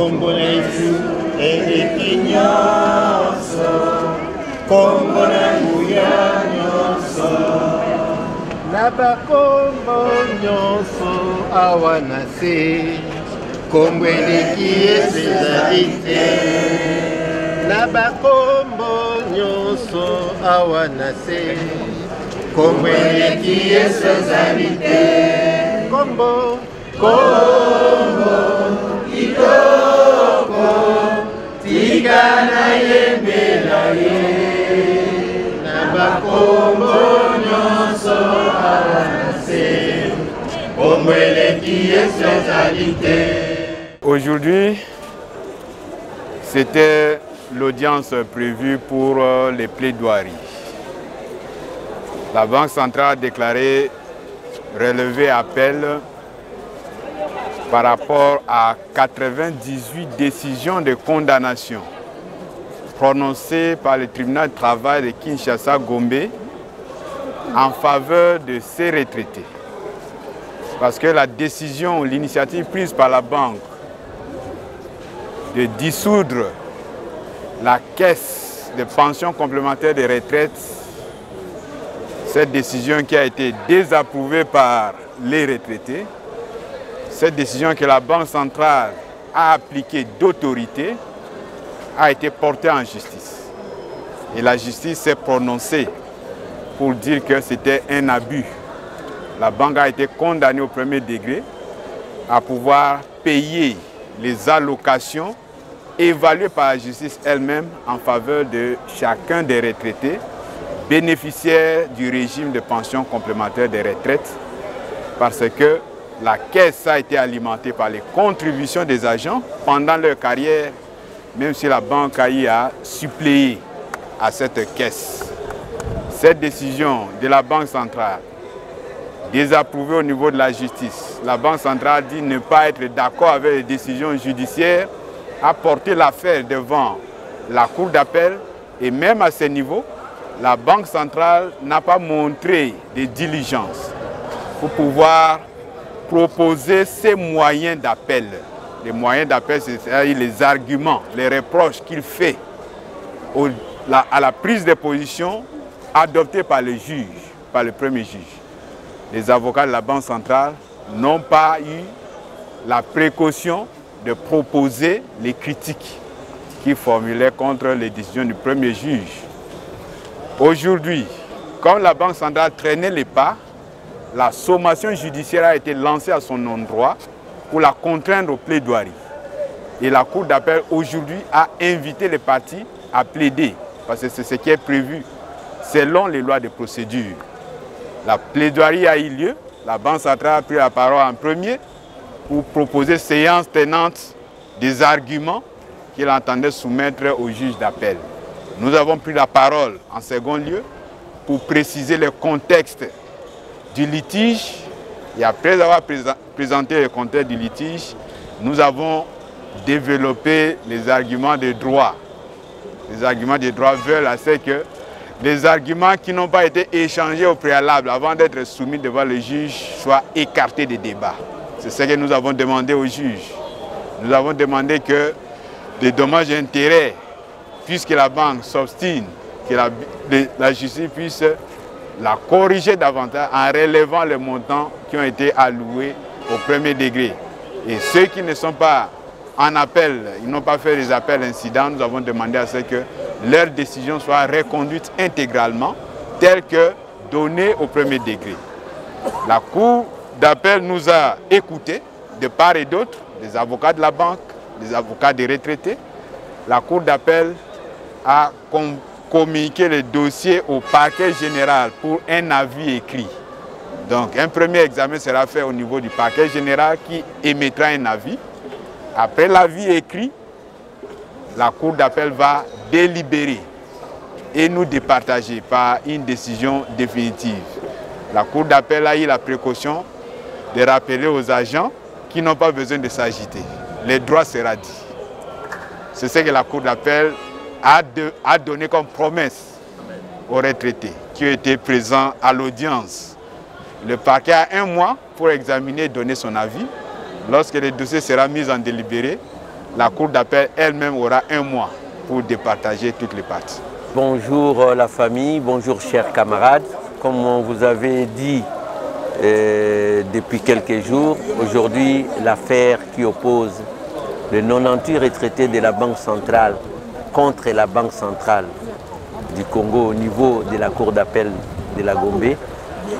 Kombo na Yesu eleki nyonso, kombo na nguya nyonso, na bakombo nyonso awa na se, kombo eleki Yesu ezali te. Na bakombo nyonso awa na se, kombo eleki Yesu ezali te. Kombo, kombo kitoko tika na yembela ye, na bakombo nyonso awa na se, kombo eleki Yesu ezali te. Aujourd'hui, c'était l'audience prévue pour les plaidoiries. La Banque centrale a déclaré relever appel par rapport à 98 décisions de condamnation prononcées par le tribunal de travail de Kinshasa-Gombe en faveur de ces retraités. Parce que la décision, l'initiative prise par la banque de dissoudre la caisse de pension complémentaire des retraites, cette décision qui a été désapprouvée par les retraités, cette décision que la Banque centrale a appliquée d'autorité, a été portée en justice. Et la justice s'est prononcée pour dire que c'était un abus. La banque a été condamnée au premier degré à pouvoir payer les allocations évaluées par la justice elle-même en faveur de chacun des retraités bénéficiaires du régime de pension complémentaire des retraites, parce que la caisse a été alimentée par les contributions des agents pendant leur carrière, même si la banque a eu à suppléer à cette caisse. Cette décision de la Banque centrale, désapprouvée au niveau de la justice, la Banque centrale dit ne pas être d'accord avec les décisions judiciaires, a porté l'affaire devant la Cour d'appel, et même à ce niveau, la Banque centrale n'a pas montré de diligence pour pouvoir proposer ces moyens d'appel. Les moyens d'appel, c'est-à-dire les arguments, les reproches qu'il fait à la prise de position adoptée par le juge, par le premier juge. Les avocats de la Banque centrale n'ont pas eu la précaution de proposer les critiques qu'ils formulaient contre les décisions du premier juge. Aujourd'hui, comme la Banque centrale traînait les pas, la sommation judiciaire a été lancée à son endroit pour la contraindre aux plaidoiries. Et la Cour d'appel aujourd'hui a invité les parties à plaider, parce que c'est ce qui est prévu selon les lois de procédure. La plaidoirie a eu lieu, la Banque centrale a pris la parole en premier pour proposer séance tenante des arguments qu'il entendait soumettre au juge d'appel. Nous avons pris la parole en second lieu pour préciser le contexte du litige, et après avoir présenté le contexte du litige, nous avons développé les arguments de droit. Les arguments de droit veulent à ce que les arguments qui n'ont pas été échangés au préalable avant d'être soumis devant le juge soient écartés des débats. C'est ce que nous avons demandé au juge. Nous avons demandé que des dommages et intérêts, puisque la banque s'obstine, que la justice puisse la corriger davantage en relevant les montants qui ont été alloués au premier degré. Et ceux qui ne sont pas en appel, ils n'ont pas fait les appels incidents, nous avons demandé à ce que leur décision soit reconduite intégralement, telle que donnée au premier degré. La Cour d'appel nous a écoutés de part et d'autre, des avocats de la banque, des avocats des retraités. La Cour d'appel a communiqué le dossier au parquet général pour un avis écrit. Donc un premier examen sera fait au niveau du parquet général qui émettra un avis. Après l'avis écrit, la Cour d'appel va délibérer et nous départager par une décision définitive. La Cour d'appel a eu la précaution de rappeler aux agents qui n'ont pas besoin de s'agiter. Le droit sera dit. C'est ce que la Cour d'appel a donné comme promesse aux retraités qui ont été présents à l'audience. Le parquet a 1 mois pour examiner et donner son avis. Lorsque le dossier sera mis en délibéré, la Cour d'appel elle-même aura un mois pour départager toutes les parties. Bonjour la famille, bonjour chers camarades. Comme on vous avait dit depuis quelques jours, aujourd'hui l'affaire qui oppose les 98 retraités de la Banque centrale contre la Banque centrale du Congo au niveau de la Cour d'appel de la Gombe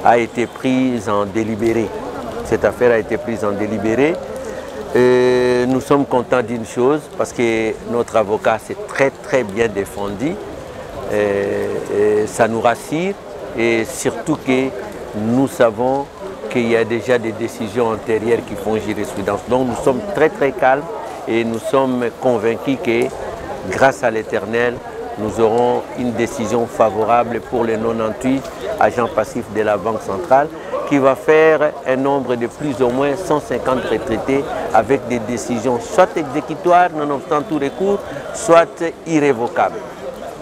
a été prise en délibéré. Cette affaire a été prise en délibéré. Nous sommes contents d'une chose parce que notre avocat s'est très bien défendu. Ça nous rassure et surtout que nous savons qu'il y a déjà des décisions antérieures qui font jurisprudence. Donc nous sommes très calmes et nous sommes convaincus que grâce à l'Éternel, nous aurons une décision favorable pour les 98 agents passifs de la Banque centrale qui va faire un nombre de plus ou moins 150 retraités avec des décisions soit exécutoires, nonobstant tout recours, soit irrévocables.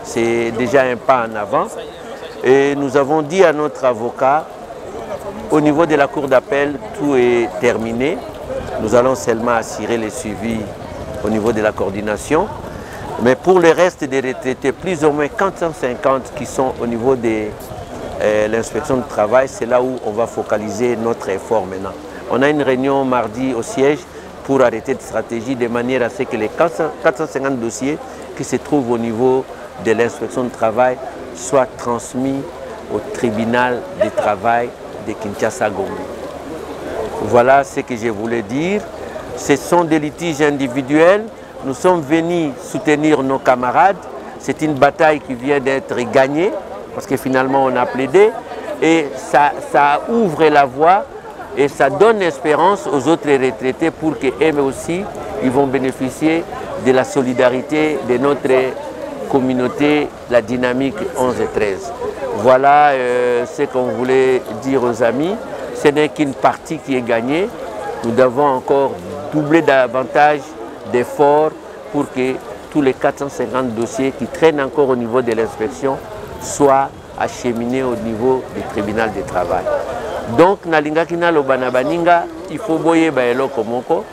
C'est déjà un pas en avant. Et nous avons dit à notre avocat, au niveau de la Cour d'appel, tout est terminé. Nous allons seulement assurer le suivi au niveau de la coordination. Mais pour le reste des retraités, plus ou moins 450 qui sont au niveau de l'inspection du travail, c'est là où on va focaliser notre effort maintenant. On a une réunion mardi au siège pour arrêter de stratégie de manière à ce que les 450 dossiers qui se trouvent au niveau de l'inspection du travail soient transmis au tribunal du travail de Kinshasa-Gombe. Voilà ce que je voulais dire. Ce sont des litiges individuels. Nous sommes venus soutenir nos camarades. C'est une bataille qui vient d'être gagnée parce que finalement on a plaidé et ça ouvre la voie et ça donne espérance aux autres retraités pour qu'eux aussi ils vont bénéficier de la solidarité de notre communauté, la dynamique 11 et 13. Voilà ce qu'on voulait dire aux amis. Ce n'est qu'une partie qui est gagnée. Nous devons encore doubler davantage d'efforts pour que tous les 450 dossiers qui traînent encore au niveau de l'inspection soient acheminés au niveau du tribunal du travail. Donc, nalingaki na lobana baninga, il faut boyer baeloko moko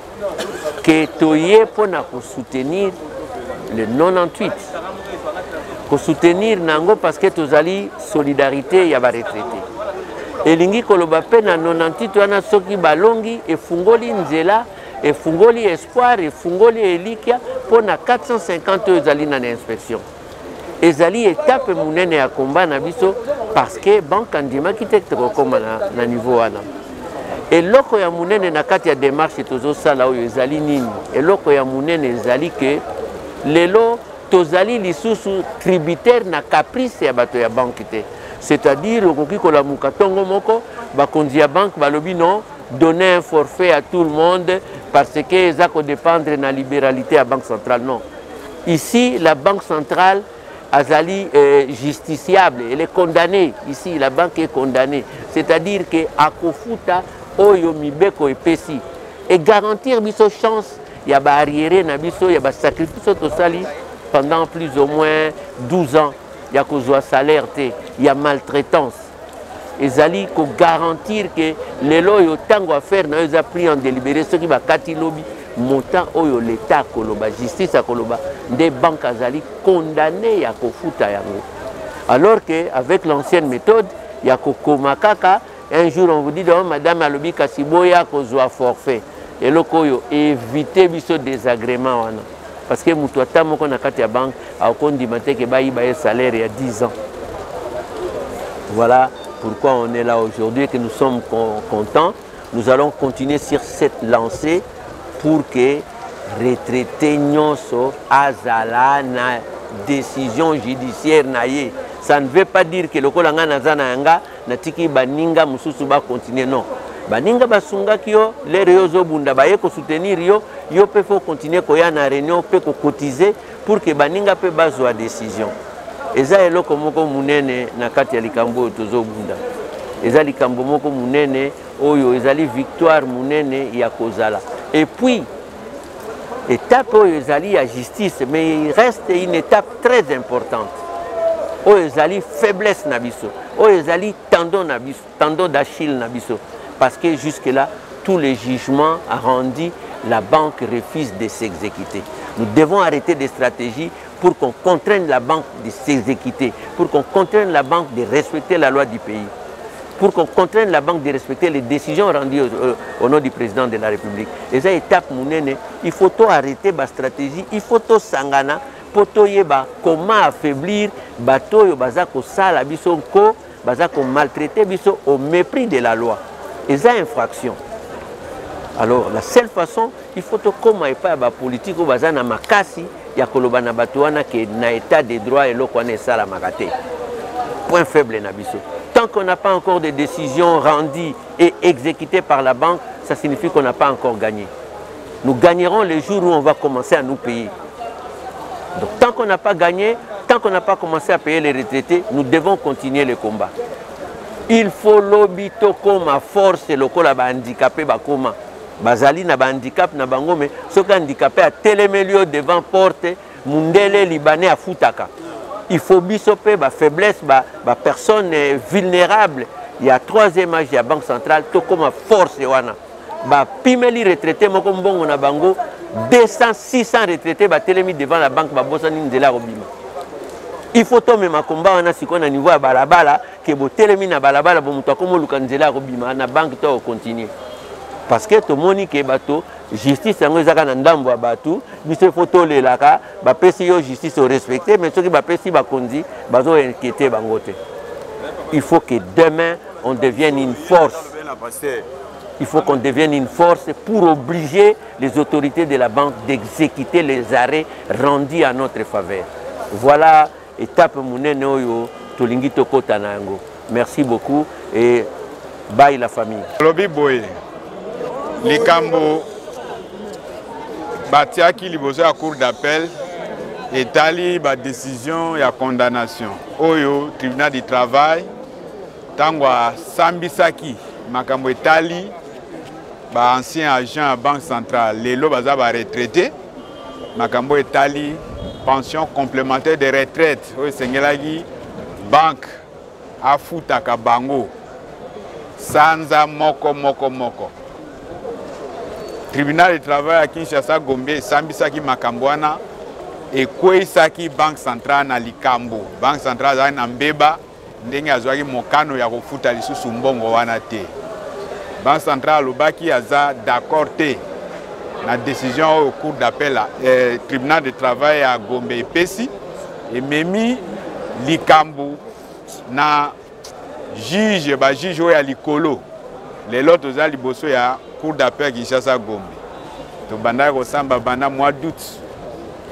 que toye pour soutenir le 98. Pour soutenir nango parce que tozali solidarité ya ba retraité. Elingi koloba pe na 98 wana soki balongi efungoli nzela efungoli espoir efungoli elikia pour na 450 ezali na inspection. Ezali étape munene ya combat na biso parce que banque andimaki te kokoma na niveau wana. Eloko ya munene na kati ya démarche tozosala oyo ezali nini? Eloko ya munene ezali ke lelo tozali lisusu tributaire na caprice ya bato ya banque te. C'est-à-dire okoki kolamuka tongo moko bakonzi ya banque balobi non, donner un forfait à tout le monde parce que eza ko dépendre na libéralité à banque centrale. Non. Ici la banque centrale azali justiciable, elle est condamnée. Ici la banque est condamnée. C'est-à-dire que akofuta oyo mibeko epesi et garantir biso chance ya ba arriéré na biso ya ba sacrifice tosali pendant plus ou moins 12 ans. Il y a un salaire, il y a maltraitance. Ezali ko garantir que les lois yo tango à faire na yo pris en délibéré ce qui va kati lobby montant oyo l'état koloba justice a koloba des banques azali condamné ya kofuta yango. Alors que avec l'ancienne méthode ya kokomakaka un jour on vous dit donc madame alobi kasiboya kozwa forfait et loko yo éviter biso désagrément wana. Parce que Moutouata moko na kati ya banque a condimate que ba yiba salaire il y a 10 ans. Voilà pourquoi on est là aujourd'hui et que nous sommes contents. Nous allons continuer sur cette lancée pour que retraités nyonso azala na décision judiciaire naie. Ça ne veut pas dire que le kolanga nazana yanga na tiki baninga mususu ba continuer non. Baninga basunga kyo les réseaux bunda baye ko soutenir yo peut faut continuer koya na réunion peut ko cotiser pour que baninga peut bazwa décision. Eza eloko moko munene na kati ya likambo tozo bunda. Eza likambo moko munene oyo ezali victoire munene ya kozala. Et puis étape oyo ezali ya justice mais il reste une étape très importante. Oyo ezali faiblesse na biso. Oyo ezali tendon na biso, tendon d'Achille na biso. Parce que jusque-là, tous les jugements rendus, la banque refuse de s'exécuter. Nous devons arrêter des stratégies pour qu'on contraigne la banque de s'exécuter, pour qu'on contraigne la banque de respecter la loi du pays, pour qu'on contraigne la banque de respecter les décisions rendues au nom du président de la République. Et ça, étape mounene, il faut tout arrêter la stratégie, il faut tout sangana, pour tout comment affaiblir bateau yo bazako sala biso ko bazako maltraiter biso au mépris de la loi. Et ça, infraction. Alors, la seule façon, il faut que comme il n'y a pas de politique, il y a un makasi, il y a un batouana qui est dans l'état des droits et l'eau qu'on est ça la magaté. Point faible, Nabiso. Tant qu'on n'a pas encore de décisions rendues et exécutées par la banque, ça signifie qu'on n'a pas encore gagné. Nous gagnerons les jours où on va commencer à nous payer. Donc, tant qu'on n'a pas gagné, tant qu'on n'a pas commencé à payer les retraités, nous devons continuer le combat. Il faut l'obito comme à force le col handicapé bakoma. Bazali na handicap na bango mais ce qui handicapé a télémélio devant porte mundele libanais à futaka. Il faut bisoper ba faiblesse ba personne vulnérable. Il y a troisième âge de la banque centrale tout comme à force wana. Ba pimeli retraité moko mbongo na bango 200 600 retraités ba télémi devant la banque ba bosani nzela robima. Il faut tomber ma combat on a si qu'on a niveau à balabala que bo télémi na balabala bo muto comme luka nzela robima na banque to continuer. Parce que tout le monde qui est bateau, justice est un ndambo à bateau, biso photo les laka, ba pesi yo justice au respecter, mais ceux qui ba pesi ba kondi, bazo inquiéter bangote. Il faut que demain on devienne une force. Il faut qu'on devienne une force pour obliger les autorités de la banque d'exécuter les arrêts rendus à notre faveur. Voilà étape munene oyo tolingi tokota nango. Merci beaucoup et bye la famille. Lobi boy. Likambo batiaki liboso ya cour d'appel etali ba décision ya condamnation oyo tribunal du travail tangwa sambisaki makambo etali ba ancien agent à banque centrale lelo baza ba retraité makambo etali pension complémentaire de retraite oyo sengelaki banque afutaka bango sanza moko. Tribunal du travail à Kinshasa Gombe sambisaki makambwana et kwesaki banque centrale na likambo. Banque centrale za na mbeba ndenge azwaki mokano ya kofuta lisusu mbongo wana te. Banque centrale lobaki aza d'accord te na décision au cours d'appel tribunal de travail à Gombe epesi et memi likambo na juge ba juge ya likolo. Les lots za liboso ya cour d'appel Kinshasa Gombe. Donc banda ko samba banda mois d'août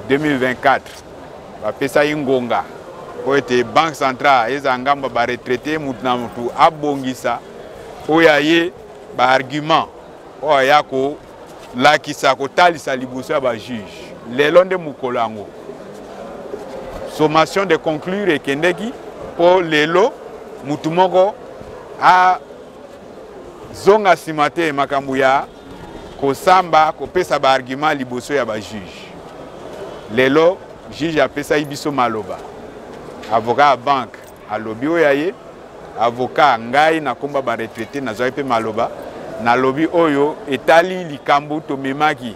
2024. Ba pesa ingonga. Ko ete banque centrale ezangamba ba retraité mutna mutu abongisa oyaye ba argument oya ko lakisa ko talisa liboso ya ba juge. Lelo nde mukolo yango. Sommation de conclure ekendeki pour lelo mutu moko a zonga simate makambo ya kosamba kopesa ba argument liboso ya ba juge. Lelo juge apesa ibiso maloba. Avocat à banque a lobby oyaye, avocat ngai na komba ba retraité na zoipe maloba na lobby oyo etali likambo to memaki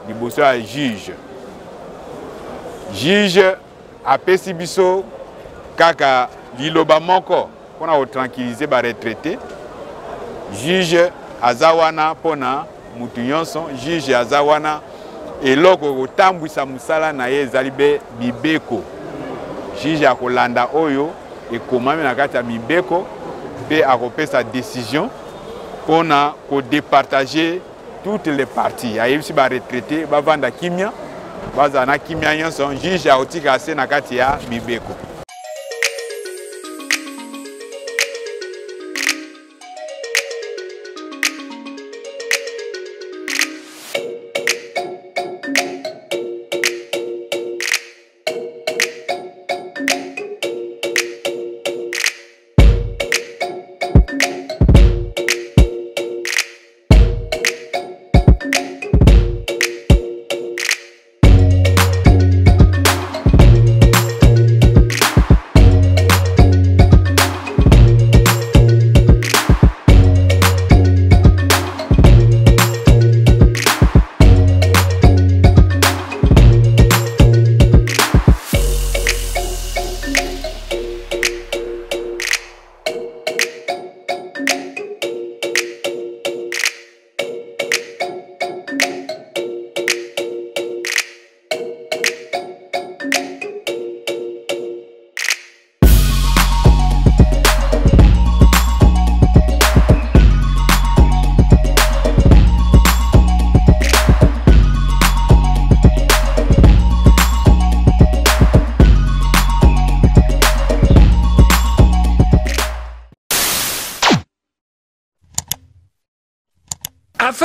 liboso ya juge. Juge apesi biso kaka liloba moko pona o tranquilliser ba retraité. Juge azawana pona mutu nyonso, juge azawana eloko kotambwisa musala na ye ezalibe mibeko. Juge akolanda oyo ekomami na kati ya mibeko pe akopesa décision pona ko départager toutes les parties. Ayebisi ba retraité bavanda kimia, bazana kimia nyonso, juge aotika ase na kati ya mibeko.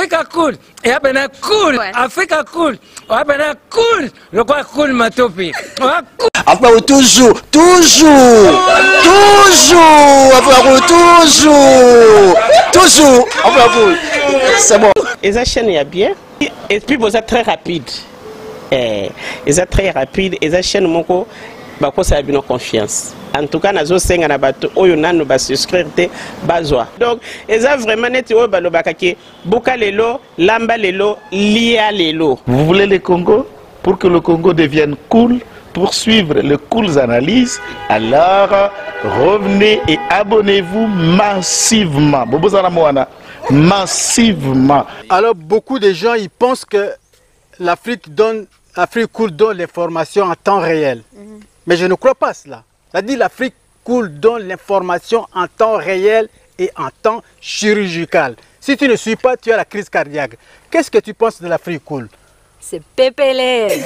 Africa cool. Et après, cool. Africa cool. Après, cool. Le quoi cool, ma topi. Après, toujours. Après, c'est bon. Et ça chaîne est bien. Et puis, vous êtes très rapide. Et ça très rapide. Et ça chaîne, mon co, ça a bien confiance. En tout cas, nous avons un bateau, nous avons souscrire bazoa. Donc, et ça vraiment net au balobakaki, boka lelo, lamba lelo, lia lelo. Vous voulez le Congo? Pour que le Congo devienne cool, pour suivre les cool analyses, alors revenez et abonnez-vous massivement. Massivement. Alors beaucoup de gens ils pensent que l'Afrique cool donne l'information en temps réel. Mais je ne crois pas cela. C'est-à-dire l'Afrique cool donne l'information en temps réel et en temps chirurgical. Si tu ne suis pas, tu as la crise cardiaque. Qu'est-ce que tu penses de l'Afrique cool? C'est Pépélé.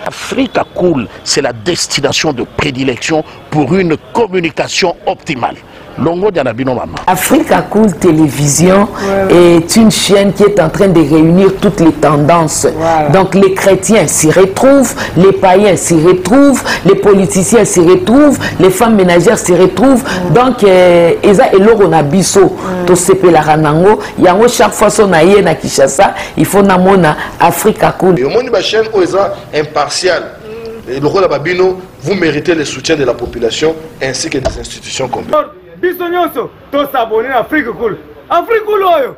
Africa Cool, c'est la destination de prédilection pour une communication optimale. Longo Dianabino Mama. Africa Cool Télévision est une chaîne qui est en train de réunir toutes les tendances. Donc les chrétiens s'y retrouvent, les païens s'y retrouvent, les politiciens s'y retrouvent, les femmes ménagères s'y retrouvent. Donc Eza Eloro na biso to sepela ranango, yango chaque fois son aye na Kinshasa, il faut namona Africa Cool. Et au monde de chaîne Oeza impartial. Et le rôle de Babino, vous méritez le soutien de la population ainsi que des institutions complètes. Bisognoso, to s'abonner à Afrique Cool. Afrique Cool, oyo.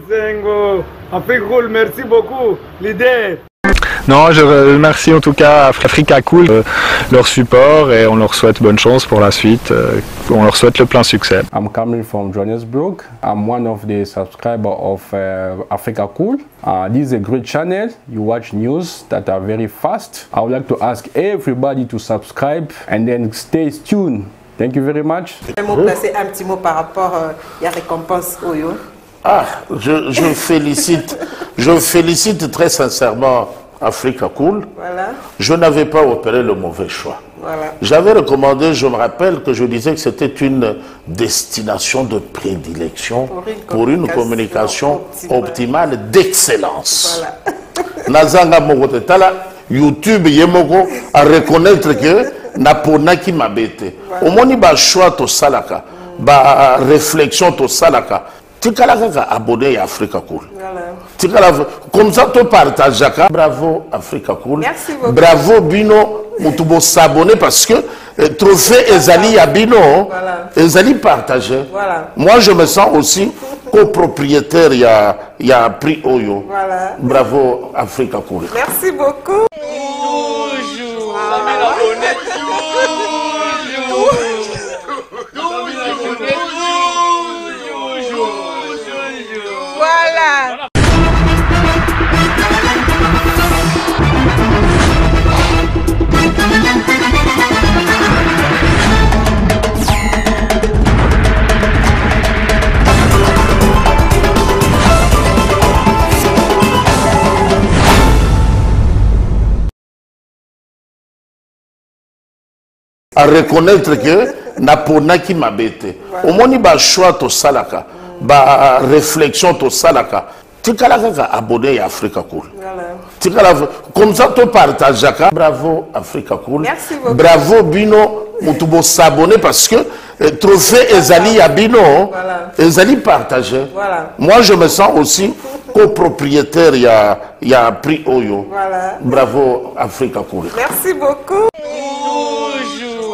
Zengo, Afrique Cool, merci beaucoup, l'idée. Non, je remercie en tout cas Africa Cool leur support et on leur souhaite bonne chance pour la suite. On leur souhaite le plein succès. I'm coming from Johannesburg. I'm one of the subscribers of Africa Cool. This is a great channel. You watch news that are very fast. I would like to ask everybody to subscribe and then stay tuned. Thank you very much. Placer un petit mot par rapport à la récompense Oyo. Je félicite très sincèrement Africa Cool. Voilà. Je n'avais pas opéré le mauvais choix. Voilà. J'avais recommandé, je me rappelle que je disais que c'était une destination de prédilection pour une communication optimale d'excellence. Nazanga Mogotala, YouTube Yemoko a reconnaître que Naponaki Mabete. Au moni ba choix to salaka, ba réflexion to salaka. Tikalaka abonné à Africa Cool. Comme ça, tu partages. Bravo Africa Cool. Merci beaucoup. Bravo Bino. Mutubo s'abonner parce que trophée Ezali à Bino. Ezali partagé. Moi, je me sens aussi copropriétaire. Il y a prix Oyo. Bravo Africa Cool. Merci beaucoup. Voilà. À reconnaître que Naponaki Mabete. Au moni ba choix to salaka. Ba réflexion to salaka. Tikalaka abonné à Africa Cool. Comme ça, tu partages. Bravo Africa Cool. Merci beaucoup. Bravo Bino. Mutubo s'abonner parce que trophée Ezali à Bino. Ezali partagé. Moi, je me sens aussi copropriétaire. Il y a prix Oyo. Bravo Africa Cool. Merci beaucoup. Toujours.